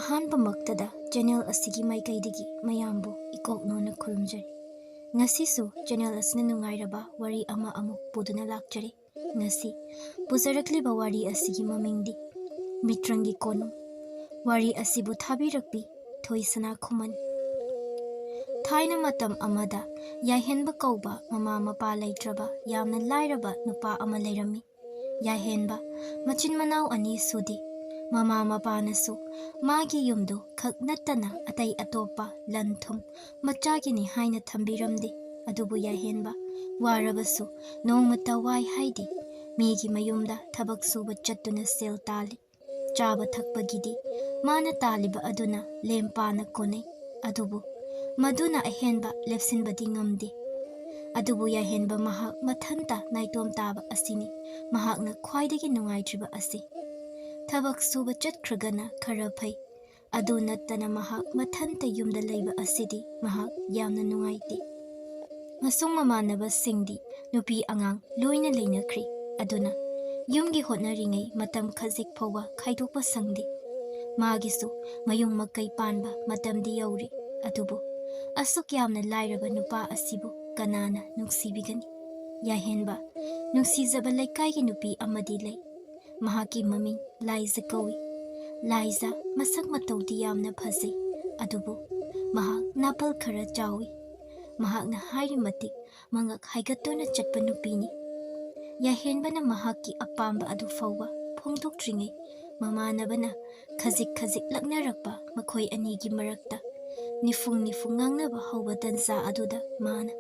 ꯑꯍꯥꯟꯕꯃꯛꯇꯗ channel ꯑꯁꯤꯒꯤ ꯃꯥꯏꯀꯩꯗꯒꯤ ꯃꯌꯥꯝꯕꯨ ꯏꯀꯣꯛꯅꯣꯅ ꯈꯨꯔꯨꯝꯖꯔꯤ꯫ ꯉꯁꯤꯁꯨ ꯆꯦꯅꯦꯜ ꯑꯁꯤꯅ ꯅꯨꯡꯉꯥꯏꯔꯕ ꯋꯥꯔꯤ ꯑꯃ ꯑꯃꯨꯛ ꯄꯨꯗꯨꯅ ꯂꯥꯛꯆꯔꯤ꯫ ꯉꯁꯤ ꯄꯨꯖꯔꯛꯂꯤꯕ ꯋꯥꯔꯤ ꯑꯁꯤꯒꯤ ꯃꯃꯤꯡꯗꯤ ꯃꯤꯇ꯭ꯔꯪꯒꯤ ꯀꯣꯅꯨꯡ꯫ ꯋꯥꯔꯤ ꯑꯁꯤꯕꯨ ꯊꯥꯕꯤꯔꯛꯄꯤ ꯊꯣꯏꯁꯅꯥ ꯈꯨꯃꯟ꯫ ꯊꯥꯏꯅ ꯃꯇꯝ ꯑꯃꯗ ꯌꯥꯏꯍꯦꯟꯕ ꯀꯧꯕ ꯃꯃꯥ ꯃꯄꯥ ꯂꯩꯇ꯭ꯔꯕ ꯌꯥꯝꯅ ꯂꯥꯏꯔꯕ ꯅꯨꯄꯥ ꯑꯃ ꯂꯩꯔꯝꯃꯤ꯫ ꯌꯥꯏꯍꯦꯟꯕ ꯃꯆꯤꯟ ꯃꯅꯥꯎ ꯑꯅꯤ ꯁꯨꯗꯦ꯫ ꯃꯃꯥ ꯃꯄꯥꯅꯁꯨ ꯃꯥꯒꯤ ꯌꯨꯝꯗꯨ ꯈꯛ ꯅꯠꯇꯅ ꯑꯇꯩ ꯑꯇꯣꯞꯄ ꯂꯟ ꯊꯨꯝ ꯃꯆꯥꯒꯤꯅꯤ ꯍꯥꯏꯅ ꯊꯝꯕꯤꯔꯝꯗꯦ꯫ ꯑꯗꯨꯕꯨ ꯌꯥꯏꯍꯦꯟꯕ ꯋꯥꯔꯕꯁꯨ ꯅꯣꯡꯃꯇ ꯋꯥꯏ ꯍꯥꯏꯗꯦ꯫ ꯃꯤꯒꯤ ꯃꯌꯨꯝꯗ ꯊꯕꯛ ꯁꯨꯕ ꯆꯠꯇꯨꯅ ꯁꯦꯜ ꯇꯥꯜꯂꯤ꯫ ꯆꯥꯕ ꯊꯛꯄꯒꯤꯗꯤ ꯃꯥꯅ ꯇꯥꯜꯂꯤꯕ ꯑꯗꯨꯅ ꯂꯦꯝ ꯄꯥꯅ ꯀꯣꯟꯅꯩ꯫ ꯑꯗꯨꯕꯨ ꯃꯗꯨꯅ ꯑꯍꯦꯟꯕ ꯂꯦꯞꯁꯤꯟꯕꯗꯤ ꯉꯝꯗꯦ꯫ ꯑꯗꯨꯕꯨ ꯌꯥꯏꯍꯦꯟꯕ ꯃꯍꯥꯛ ꯃꯊꯟꯇ ꯅꯥꯏꯇꯣꯝ ꯇꯥꯕ ꯑꯁꯤꯅꯤ ꯃꯍꯥꯛꯅ ꯈ꯭ꯋꯥꯏꯗꯒꯤ ꯅꯨꯡꯉꯥꯏꯇ꯭ꯔꯤꯕ ꯑꯁꯤ꯫ ꯊꯕꯛ ꯁꯨꯕ ꯆꯠꯈ꯭ꯔꯒꯅ ꯈꯔ ꯐꯩ, ꯑꯗꯨ ꯅꯠꯇꯅ ꯃꯍꯥꯛ ꯃꯊꯟꯇ ꯌꯨꯝꯗ ꯂꯩꯕ ꯑꯁꯤꯗꯤ ꯃꯍꯥꯛ ꯌꯥꯝꯅ ꯅꯨꯡꯉꯥꯏꯇꯦ꯫ ꯃꯁꯨꯡ ꯃꯃꯥꯟꯅꯕꯁꯤꯡꯗꯤ ꯅꯨꯄꯤ ꯑꯉꯥꯡ ꯂꯣꯏꯅ ꯂꯩꯅꯈ꯭ꯔꯦ꯫ ꯑꯗꯨꯅ ꯌꯨꯝꯒꯤ ꯍꯣꯠꯅꯔꯤꯉꯩ ꯃꯇꯝ ꯈꯖꯤꯛ ꯐꯥꯎꯕ ꯈꯥꯏꯗꯣꯛꯄ ꯁꯪꯗꯦ꯫ ꯃꯥꯒꯤꯁꯨ ꯃꯌꯨꯝ ꯃꯀꯩ ꯄꯥꯟꯕ ꯃꯇꯝꯗꯤ ꯌꯧꯔꯦ꯫ ꯑꯗꯨꯕꯨ ꯑꯁꯨꯛ ꯌꯥꯝꯅ ꯂꯥꯏꯔꯕ ꯅꯨꯄꯥ ꯑꯁꯤꯕꯨ ꯀꯅꯥꯅ ꯅꯨꯡꯁꯤꯕꯤꯒꯅꯤ? ꯌꯥꯏꯍꯦꯟꯕ ꯅꯨꯡꯁꯤꯖꯕ ꯂꯩꯀꯥꯏꯒꯤ ꯅꯨꯄꯤ ꯑꯃꯗꯤ ꯂꯩ꯫ ꯃꯍꯥꯛꯀꯤ ꯃꯃꯤꯡ ꯂꯥꯏꯖ ꯀꯧꯏ꯫ ꯂꯥꯏꯖ ꯃꯁꯛ ꯃꯇꯧꯗꯤ ꯌꯥꯝꯅ ꯐꯖꯩ, ꯑꯗꯨꯕꯨ ꯃꯍꯥꯛ ꯅꯥꯄꯜ ꯈꯔ ꯆꯥꯎꯏ꯫ ꯃꯍꯥꯛꯅ ꯍꯥꯏꯔꯤ ꯃꯇꯤꯛ ꯃꯉꯛ ꯍꯥꯏꯒꯠꯇꯨꯅ ꯆꯠꯄ ꯅꯨꯄꯤꯅꯤ꯫ ꯌꯥꯏꯍꯦꯟꯕꯅ ꯃꯍꯥꯛꯀꯤ ꯑꯄꯥꯝꯕ ꯑꯗꯨ ꯐꯥꯎꯕ ꯐꯣꯡꯗꯣꯛꯇ꯭ꯔꯤꯉꯩ ꯃꯃꯥꯟꯅꯕꯅ ꯈꯖꯤꯛ ꯈꯖꯤꯛ ꯂꯛꯅꯔꯛꯄ ꯃꯈꯣꯏ ꯑꯅꯤꯒꯤ ꯃꯔꯛꯇ ꯅꯤꯐꯨꯡ ꯉꯥꯡꯅꯕ ꯍꯧꯕ ꯇꯟꯖꯥ ꯑꯗꯨꯗ ꯃꯥꯅ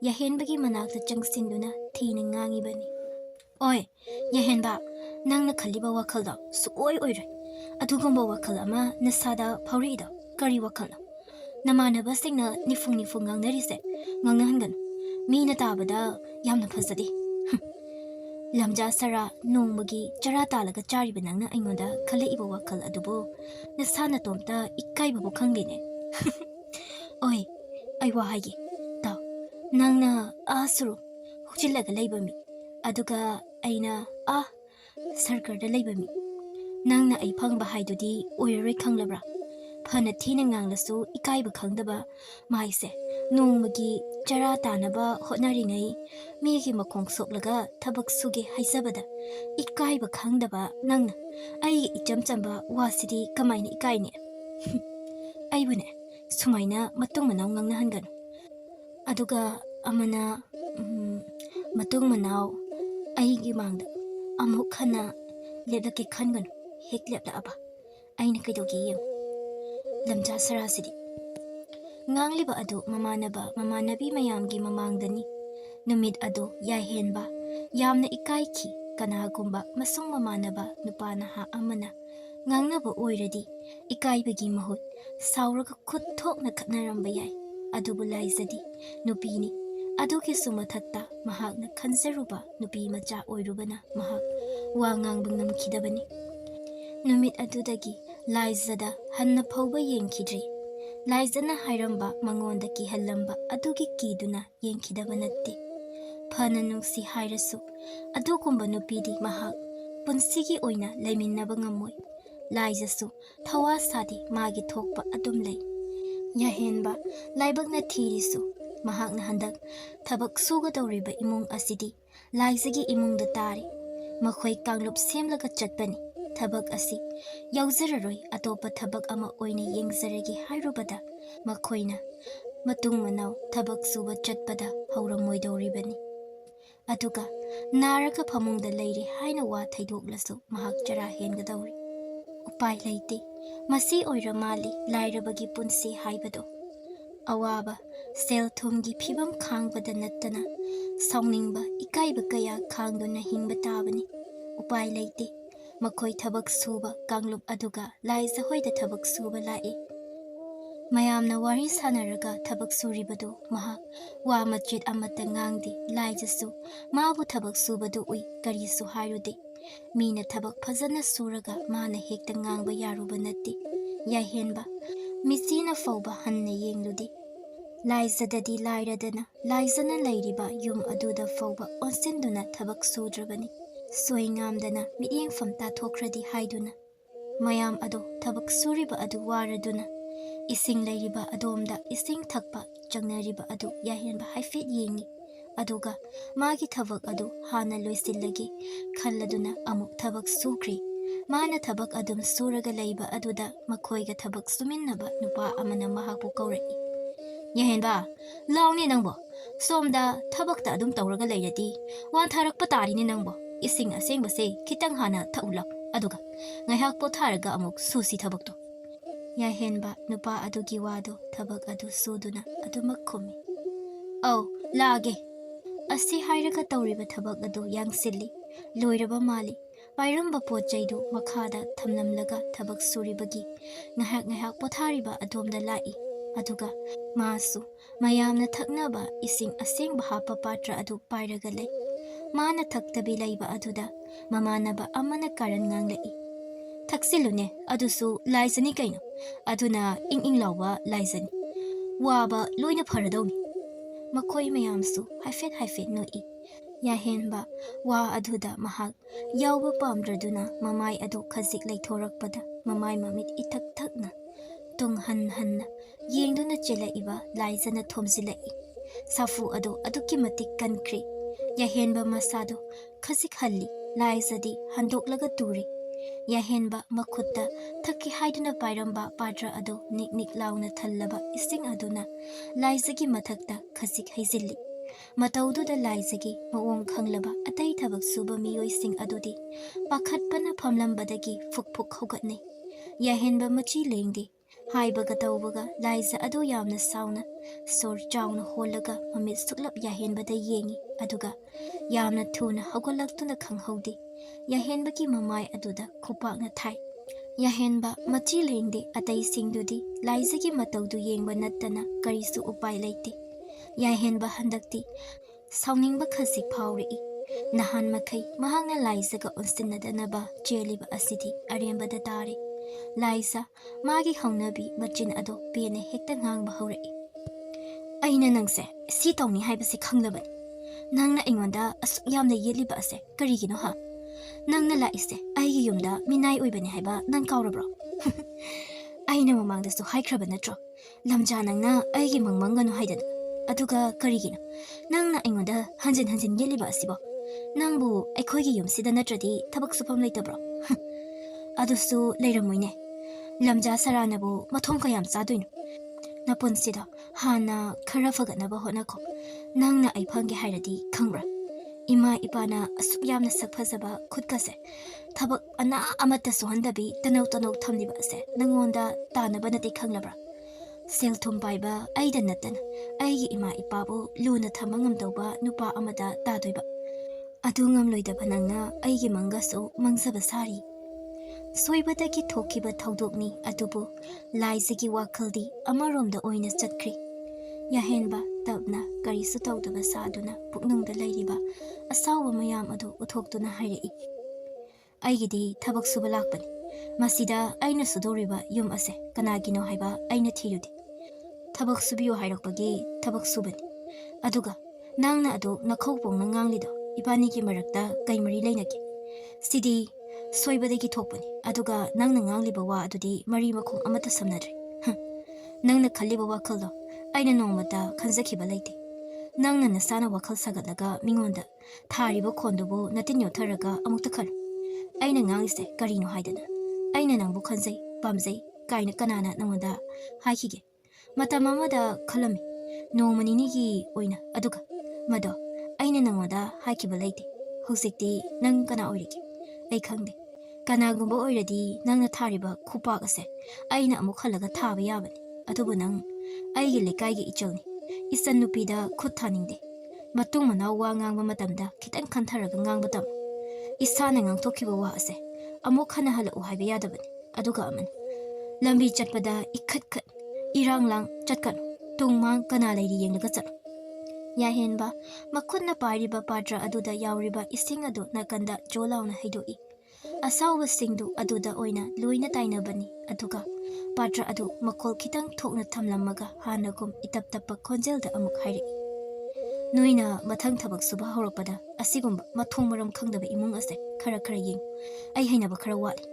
ꯌꯥꯏꯍꯦꯟꯕꯒꯤ ꯃꯅꯥꯛꯇ ꯆꯪꯁꯤꯟꯗꯨꯅ ꯊꯤꯅ ꯉꯥꯡꯉꯤꯕꯅꯤ꯫ "ꯑꯣꯏ ꯌꯥꯏꯍꯦꯟꯕ, ꯅꯪꯅ ꯈꯜꯂꯤꯕ ꯋꯥꯈꯜꯗꯣ ꯁꯨꯛꯑꯣꯏ ꯑꯣꯏꯔꯣꯏ꯫ ꯑꯗꯨꯒꯨꯝꯕ ꯋꯥꯈꯜ ꯑꯃ ꯅꯁꯥꯗ ꯐꯥꯎꯔꯛꯏꯗꯣ ꯀꯔꯤ ꯋꯥꯈꯜꯅꯣ? ꯅꯃꯥꯟꯅꯕꯁꯤꯡꯅ ꯅꯤꯐꯨꯡ ꯉꯥꯡꯅꯔꯤꯁꯦ ꯉꯥꯡꯅꯍꯟꯒꯅꯨ꯫ ꯃꯤꯅ ꯇꯥꯕꯗ ꯌꯥꯝꯅ ꯐꯖꯗꯦ꯫ ꯂꯝꯖꯥ ꯁꯔꯥ ꯅꯣꯡꯃꯒꯤ ꯆꯔꯥ ꯇꯥꯜꯂꯒ ꯆꯥꯔꯤꯕ ꯅꯪꯅ ꯑꯩꯉꯣꯟꯗ ꯈꯜꯂꯛꯏꯕ ꯋꯥꯈꯜ ꯑꯗꯨꯕꯨ ꯅꯁꯥ ꯅꯇꯣꯝꯇ ꯏꯀꯥꯏꯕꯕꯨ ꯈꯪꯗꯦꯅꯦ꯫ ꯑꯣꯏ, ꯑꯩ ꯋꯥ ꯍꯥꯏꯒꯦ ꯇꯥꯎ꯫ ꯅꯪꯅ ꯁꯨꯔꯨꯡ ꯍꯨꯆꯤꯜꯂꯒ ꯂꯩꯕ ꯃꯤ, ꯑꯗꯨꯒ ꯑꯩꯅ ꯁꯔꯀꯔꯗ ꯂꯩꯕ ꯃꯤ꯫ ꯅꯪꯅ ꯑꯩ ꯐꯪꯕ ꯍꯥꯏꯗꯨꯗꯤ ꯑꯣꯏꯔꯔꯣꯏ ꯈꯪꯂꯕ꯭ꯔꯥ? ꯐꯅ ꯊꯤꯅ ꯉꯥꯡꯂꯁꯨ ꯏꯀꯥꯏꯕ ꯈꯪꯗꯕ ꯃꯥꯏꯁꯦ ꯅꯣꯡꯃꯒꯤ ꯆꯔꯥ ꯇꯥꯅꯕ ꯍꯣꯠꯅꯔꯤꯉꯩ ꯃꯤꯒꯤ ꯃꯈꯣꯡ ꯁꯣꯛꯂꯒ ꯊꯕꯛ ꯁꯨꯒꯦ ꯍꯥꯏꯖꯕꯗ ꯏꯀꯥꯏꯕ ꯈꯪꯗꯕ ꯅꯪꯅ ꯑꯩꯒꯤ ꯏꯆꯝ ꯆꯝꯕ ꯋꯥꯁꯤꯗꯤ ꯀꯃꯥꯏꯅ ꯏꯀꯥꯏꯅꯤ? ꯑꯩꯕꯨꯅꯦ ꯁꯨꯃꯥꯏꯅ ꯃꯇꯨꯡ ꯃꯅꯥꯎ ꯉꯥꯡꯅꯍꯟꯒꯅꯨ꯫ ꯑꯗꯨꯒ ꯑꯃꯅ ꯃꯇꯨꯡ ꯃꯅꯥꯎ ꯑꯩꯒꯤ ꯃꯥꯡꯗ ꯑꯃꯨꯛ ꯍꯟꯅ ꯂꯦꯞꯂꯛꯀꯦ ꯈꯟꯒꯅꯨ꯫ ꯍꯦꯛ ꯂꯦꯞꯂꯛꯑꯕ ꯑꯩꯅ ꯀꯩꯗꯧꯒꯦ ꯌꯦꯡꯉꯨ꯫ ꯂꯝꯖꯥ ꯁꯔꯥꯁꯤꯗꯤ." ꯉꯥꯡꯂꯤꯕ ꯑꯗꯨ ꯃꯃꯥꯟꯅꯕ ꯃꯃꯥꯟꯅꯕꯤ ꯃꯌꯥꯝꯒꯤ ꯃꯃꯥꯡꯗꯅꯤ꯫ ꯅꯨꯃꯤꯠ ꯑꯗꯨ ꯌꯥꯏꯍꯦꯟꯕ ꯌꯥꯝꯅ ꯏꯀꯥꯏꯈꯤ꯫ ꯀꯅꯥꯒꯨꯝꯕ ꯃꯁꯨꯡ ꯃꯃꯥꯟꯅꯕ ꯅꯨꯄꯥ ꯅꯍꯥ ꯑꯃꯅ ꯉꯥꯡꯅꯕ ꯑꯣꯏꯔꯗꯤ ꯏꯀꯥꯏꯕꯒꯤ ꯃꯍꯨꯠ ꯁꯥꯎꯔꯒ ꯈꯨꯠ ꯊꯣꯛꯅ ꯈꯠꯅꯔꯝꯕ ꯌꯥꯏ꯫ ꯑꯗꯨꯕꯨ ꯂꯥꯏꯖꯗꯤ ꯅꯨꯄꯤꯅꯤ꯫ ꯑꯗꯨꯒꯤꯁꯨ ꯃꯊꯛꯇ ꯃꯍꯥꯛꯅ ꯈꯟꯖꯔꯨꯕ ꯅꯨꯄꯤ ꯃꯆꯥ ꯑꯣꯏꯔꯨꯕꯅ ꯃꯍꯥꯛ ꯋꯥ ꯉꯥꯡꯕ ꯉꯝꯈꯤꯗꯕꯅꯤ꯫ ꯅꯨꯃꯤꯠ ꯑꯗꯨꯗꯒꯤ ꯂꯥꯏꯖꯗ ꯍꯟꯅ ꯐꯥꯎꯕ ꯌꯦꯡꯈꯤꯗ꯭ꯔꯤ꯫ ꯂꯥꯏꯖꯅ ꯍꯥꯏꯔꯝꯕ ꯃꯉꯣꯟꯗ ꯀꯤꯍꯜꯂꯝꯕ ꯑꯗꯨꯒꯤ ꯀꯤꯗꯨꯅ ꯌꯦꯡꯈꯤꯗꯕ ꯅꯠꯇꯦ꯫ ꯐꯅ ꯅꯨꯡꯁꯤ ꯍꯥꯏꯔꯁꯨ ꯑꯗꯨꯒꯨꯝꯕ ꯅꯨꯄꯤꯗꯤ ꯃꯍꯥꯛ ꯄꯨꯟꯁꯤꯒꯤ ꯑꯣꯏꯅ ꯂꯩꯃꯤꯟꯅꯕ ꯉꯝꯃꯣꯏ꯫ ꯂꯥꯏꯖꯁꯨ ꯊꯋꯥ ꯁꯥꯗꯦ, ꯃꯥꯒꯤ ꯊꯣꯛꯄ ꯑꯗꯨꯝ lay꯫ ꯌꯥꯏꯍꯦꯟꯕ ꯂꯥꯏꯕꯛꯅ ꯊꯤꯔꯤꯁꯨ ꯃꯍꯥꯛꯅ ꯍꯟꯗꯛ ꯊꯕꯛ ꯁꯨꯒꯗꯧꯔꯤꯕ ꯏꯃꯨꯡ ꯑꯁꯤꯗꯤ ꯂꯥꯏꯖꯒꯤ ꯏꯃꯨꯡꯗ ꯇꯥꯔꯤ꯫ ꯃꯈꯣꯏ ꯀꯥꯡꯂꯨꯞ ꯁꯦꯝꯂꯒ ꯆꯠꯄꯅꯤ꯫ ꯊꯕꯛ ꯑꯁꯤ ꯌꯥꯎꯖꯔꯔꯣꯏ, ꯑꯇꯣꯞꯄ ꯊꯕꯛ ꯑꯃ ꯑꯣꯏꯅ ꯌꯦꯡꯖꯔꯒꯦ ꯍꯥꯏꯔꯨꯕꯗ ꯃꯈꯣꯏꯅ ꯃꯇꯨꯡ ꯃꯅꯥꯎ ꯊꯕꯛ ꯁꯨꯕ ꯆꯠꯄꯗ ꯍꯧꯔꯝꯃꯣꯏꯗꯧꯔꯤꯕꯅꯤ꯫ ꯑꯗꯨꯒ ꯅꯥꯔꯒ ꯐꯃꯨꯡꯗ ꯂꯩꯔꯦ ꯍꯥꯏꯅ ꯋꯥ ꯊꯩꯗꯣꯛꯂꯁꯨ ꯃꯍꯥꯛ ꯆꯔꯥ ꯍꯦꯟꯒꯗꯧꯔꯤ꯫ ꯎꯄꯥꯏ ꯂꯩꯇꯦ꯫ ꯃꯁꯤ ꯑꯣꯏꯔ ꯃꯥꯜꯂꯤ ꯂꯥꯏꯔꯕꯒꯤ ꯄꯨꯟꯁꯤ ꯍꯥꯏꯕꯗꯣ꯫ ꯑꯋꯥꯕ ꯁꯦꯜ ꯊꯨꯝꯒꯤ ꯐꯤꯕꯝ ꯈꯥꯡꯕꯗ ꯅꯠꯇꯅ ꯁꯥꯎꯅꯤꯡꯕ ꯏꯀꯥꯏꯕ ꯀꯌꯥ ꯈꯥꯡꯗꯨꯅ ꯍꯤꯡꯕ ꯇꯥꯕꯅꯤ꯫ ꯎꯄꯥꯏ ꯂꯩꯇꯦ꯫ ꯃꯈꯣꯏ ꯊꯕꯛ ꯁꯨꯕ ꯀꯥꯡꯂꯨꯞ ꯑꯗꯨꯒ ꯂꯥꯏꯖ ꯍꯣꯏꯗ ꯊꯕꯛ ꯁꯨꯕ ꯂꯥꯛꯏ꯫ ꯃꯌꯥꯝꯅ ꯋꯥꯔꯤ ꯁꯥꯟꯅꯔꯒ ꯊꯕꯛ ꯁꯨꯔꯤꯕꯗꯨ ꯃꯍꯥꯛ ꯋꯥ ꯃꯆꯦꯠ ꯑꯃꯠꯇ ꯉꯥꯡꯗꯦ꯫ ꯂꯥꯏꯖꯁꯨ ꯃꯥꯕꯨ ꯊꯕꯛ ꯁꯨꯕꯗꯨ ꯎꯏ, ꯀꯔꯤꯁꯨ ꯍꯥꯏꯔꯨꯗꯦ꯫ ꯃꯤꯅ ꯊꯕꯛ ꯐꯖꯅ ꯁꯨꯔꯒ ꯃꯥꯅ ꯍꯦꯛꯇ ꯉꯥꯡꯕ ꯌꯥꯔꯨꯕ ꯅꯠꯇꯦ꯫ ꯌꯥꯏꯍꯦꯟꯕ ꯃꯤꯆꯤꯅ ꯐꯥꯎꯕ ꯍꯟꯅ ꯌꯦꯡꯂꯨꯗꯦ꯫ ꯂꯥꯏꯖꯗꯗꯤ ꯂꯥꯏꯔꯗꯅ ꯂꯥꯏꯖꯅ ꯂꯩꯔꯤꯕ ꯌꯨꯝ ꯑꯗꯨꯗ ꯐꯥꯎꯕ ꯑꯣꯟꯁꯤꯟꯗꯨꯅ ꯊꯕꯛ ꯁꯨꯗ꯭ꯔꯕꯅꯤ꯫ ꯁꯣꯏ ꯉꯥꯝꯗꯅ ꯃꯤꯠꯌꯦꯡꯐꯝ ꯇꯥꯊꯣꯛꯈ꯭ꯔꯗꯤ ꯍꯥꯏꯗꯨꯅ꯫ mayam ado tabak suriba adu waraduna ising leiriba adomda ising thakpa changnariba adu yahenba haifet yengi aduga magi thabak adu hana loisillagi khalladuna amuk thabak sukri mana thabak adum suraga leiba aduda makhoiga thabak suminnaba nupa amana mahakpu kaurai yahenba lawni nangbo somda thabakta adum tawraga leiradi wan tharak patari ni nangbo ising aseng base kitang hana thaulak aduga ngaihak potharaga amuk susi thabakto yahenba nupa adugi wado thabak adu suduna adumak khumi au lage asi hairaga tawriba thabak adu yangsilli loiraba mali pairamba pochaidu makhada thamlamlaga thabak suribagi ngahak pothariba adomda lai aduga masu mayamna thaknaba ising asengba hapa patra adu pairaga lei mana thaktabi leiba aduda mamanaba amana karan nganglei thaksilune adusu laizani kaino aduna ing lawa laizani waba loina pharadawni makhoi mayamsu haifet noi yahenba wa aduda mahak yawba pamdraduna mamai adu khazik leithorakpada mamai mamit ithak thakna tung hanna yengduna chelaiba laizana thomsilai safu adu aduki matik kankri yahenba masado khazik halli laizadi handoklaga turi yahenba makhutta thakki haiduna pairamba padra adu nik launa thallaba ising aduna laizagi mathakta khazik haizilli mataududa laizagi mawong khanglaba atai thabak suba miyoising adudi pakhatpana phamlambadagi fuk hogatne yahenba machi lengdi haibaga taubaga laiza adu yamna sauna sor chauna holaga mamit suklap yahenbada yengi aduga yamna thuna hogolaktuna khanghaudi yahenbagi mamai aduda khupakna thai yahenba machi lengdi atai singdudi laizagi mataudu yengba nattana karisu upai leite yahenba handakti sauningba khasik phawri nahan makai mahangna laizaga onsinnadanaba cheliba asidi arembada tare laisa magi haunabi machin ado pene hekta ngangba haurai aina nangse si tawni haibase khanglabani nangna ingonda asuk yamna yeliba ase karigino ha nangna laise aigi yumda minai oibani haiba nang kaurabro aina mamangda su haikraba natro lamja nangna aigi mangmangano haidana aduga karigino nangna ingonda hanjin yeliba asibo nangbu aikhoigi yumsida natradi thabak supam leitabro adusu leiramoine lamja saranabu mathong kayam chadoino napunsida hana khara fagatnaba honako nangna ai phange hairadi khangbra ima ipana asuk yamna sakphajaba khutkase thabak ana amata suhandabi tanau thamliba ase nangonda tanaba nate khanglabra sel thum baiba aida natana aigi ima ipabu luna thamangam tawba nupa amada tadoiba adu ngamloidaba nangna aigi mangaso mangsaba sari soibadagi thokiba thaudokni adubu laizagi wakhaldi amaromda oina chatkri yahenba tabna karisu tawdaba saduna puknungda leiriba asawa mayam adu uthoktuna hairei aigidi thabak suba lakpani masida aina sudoriba yum ase kanagino haiba aina thirudi thabak subiyo hairakpagi thabak subani aduga nangna adu nakhawpongna nganglido ibanigi marakta kaimari leinaki sidi soibadagi thokpani aduga nangna ngangliba wa adudi mari makhong amata samnadri nangna khalliba wakhaldo aina nongmata khanjakhiba leite nangna nasana wakhal sagatlaga mingonda thariba khondubu natin yotharaga amukta khalu aina ngangise karino haidana aina nangbu khanjai pamjai kaina kanana nangonda haikige matam amada khalami nongmaninigi oina aduga mado aina nangoda haikiba leite hausikti nang kana oiriki ai khangde kanagumba oiradi nangna thariba khupak ase aina amuk khalaga thaba yabani adubu nang aigi lekaigi ichalni isan nupida khut thaningde matung manaw wa ngangba matamda khitang khantharaga ngangba tam isana ngangthokhiba wa ase amuk khana hala u haiba yadabani aduga aman lambi chatpada ikhat iranglang chatkan tungmang kana leiri yenglaga chat yahenba makhutna pairiba patra aduda yawriba ising adu nakanda jolauna haidoi asawa singdu aduda oina loina tainabani aduga patra adu makhol khitang thokna thamlamaga hanagum itap khonjelda amuk hairi noina mathang thabak suba horopada asigumba mathong maram khangdaba imung ase khara yeng ai hainaba khara wali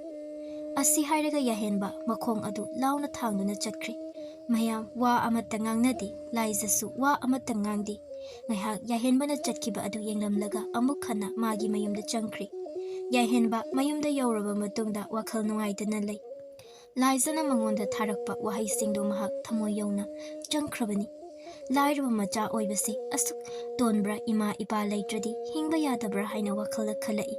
ꯑꯁꯤ ꯍꯥꯏꯔꯒ ꯌꯥꯍꯦꯟꯕ ꯃꯈꯣꯡ ꯑꯗꯨ ꯂꯥꯎꯅ ꯊꯥꯡꯗꯨꯅ ꯆꯠꯈ꯭ꯔꯤ꯫ ꯃꯌꯥꯝ ꯋꯥ ꯑꯃꯠꯇ ꯉꯥꯡꯅꯗꯦ, ꯂꯥꯏꯖꯁꯨ ꯋꯥ ꯑꯃꯠꯇ ꯉꯥꯡꯗꯦ꯫ ꯉꯥꯏꯍꯥꯛ ꯌꯥꯍꯦꯟꯕꯅ ꯆꯠꯈꯤꯕ ꯑꯗꯨ ꯌꯦꯡꯂꯝꯂꯒ ꯑꯃꯨꯛ ꯍꯟꯅ ꯃꯥꯒꯤ ꯃꯌꯨꯝꯗ ꯆꯪꯈ꯭ꯔꯤ꯫ ꯌꯥꯍꯦꯟꯕ ꯃꯌꯨꯝꯗ ꯌꯧꯔꯕ ꯃꯇꯨꯡꯗ ꯋꯥꯈꯜ ꯅꯨꯡꯉꯥꯏꯇꯅ ꯂꯩ꯫ ꯂꯥꯏꯖꯅ ꯃꯉꯣꯟꯗ ꯊꯥꯔꯛꯄ ꯋꯥꯍꯩꯁꯤꯡꯗꯨ ꯃꯍꯥꯛ ꯊꯃꯣꯏ ꯌꯧꯅ ꯆꯪꯈ꯭ꯔꯕꯅꯤ꯫ ꯂꯥꯏꯔꯕ ꯃꯆꯥ ꯑꯣꯏꯕꯁꯤ ꯑꯁꯨꯛ ꯇꯣꯟꯕ꯭ꯔꯥ, ꯏꯃꯥ ꯏꯄꯥ ꯂꯩꯇ꯭ꯔꯗꯤ ꯍꯤꯡꯕ ꯌꯥꯗꯕ꯭ꯔꯥ ꯍꯥꯏꯅ ꯋꯥꯈꯜꯗ ꯈꯜꯂꯛꯏ꯫